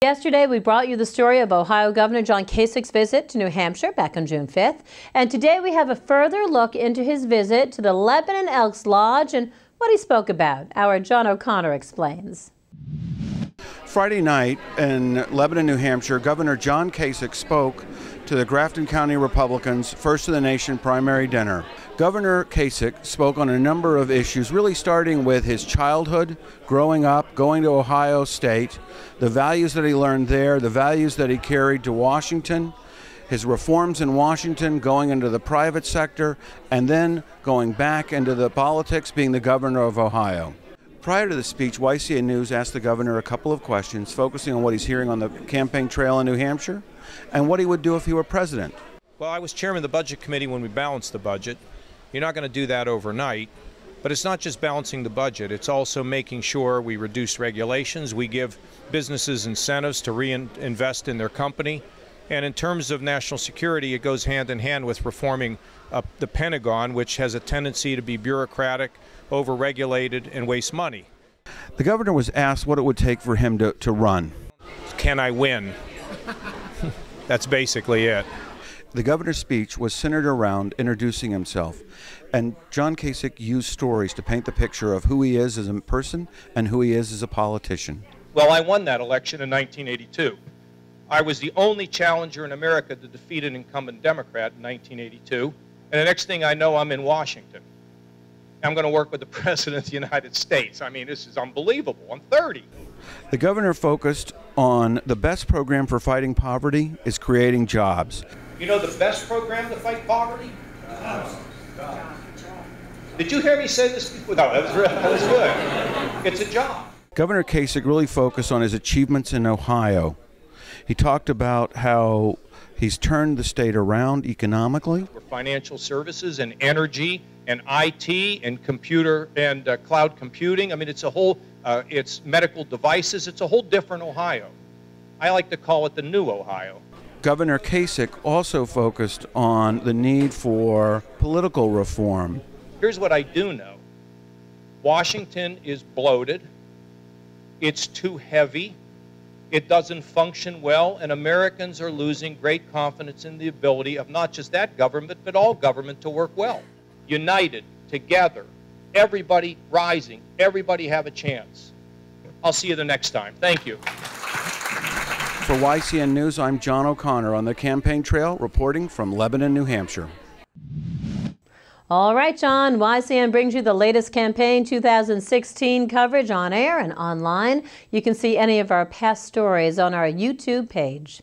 Yesterday, we brought you the story of Ohio Governor John Kasich's visit to New Hampshire back on June 5th. And today we have a further look into his visit to the Lebanon Elks Lodge and what he spoke about. Our John O'Connor explains. Friday night in Lebanon, New Hampshire, Governor John Kasich spoke to the Grafton County Republicans' First of the Nation primary dinner. Governor Kasich spoke on a number of issues, really starting with his childhood, growing up, going to Ohio State, the values that he learned there, the values that he carried to Washington, his reforms in Washington, going into the private sector, and then going back into the politics, being the governor of Ohio. Prior to the speech, YCN News asked the governor a couple of questions, focusing on what he's hearing on the campaign trail in New Hampshire and what he would do if he were president. Well, I was chairman of the Budget Committee when we balanced the budget. You're not going to do that overnight, but it's not just balancing the budget. It's also making sure we reduce regulations. We give businesses incentives to reinvest in their company. And in terms of national security, it goes hand in hand with reforming the Pentagon, which has a tendency to be bureaucratic, over-regulated, and waste money. The governor was asked what it would take for him to run. Can I win? That's basically it. The governor's speech was centered around introducing himself, and John Kasich used stories to paint the picture of who he is as a person and who he is as a politician. Well, I won that election in 1982. I was the only challenger in America to defeat an incumbent Democrat in 1982, and the next thing I know, I'm in Washington. I'm going to work with the President of the United States. I mean, this is unbelievable. I'm 30. The governor focused on the best program for fighting poverty is creating jobs. You know the best program to fight poverty? Did you hear me say this before? No, that was good. It's a job. Governor Kasich really focused on his achievements in Ohio. He talked about how he's turned the state around economically. Financial services and energy and IT and computer and cloud computing. I mean, it's a whole, it's medical devices. It's a whole different Ohio. I like to call it the new Ohio. Governor Kasich also focused on the need for political reform. Here's what I do know. Washington is bloated. It's too heavy. It doesn't function well, and Americans are losing great confidence in the ability of not just that government, but all government to work well. United, together, everybody rising, everybody have a chance. I'll see you the next time. Thank you. For YCN News, I'm John O'Connor on the campaign trail, reporting from Lebanon, New Hampshire. All right, John, YCN brings you the latest campaign 2016 coverage on air and online. You can see any of our past stories on our YouTube page.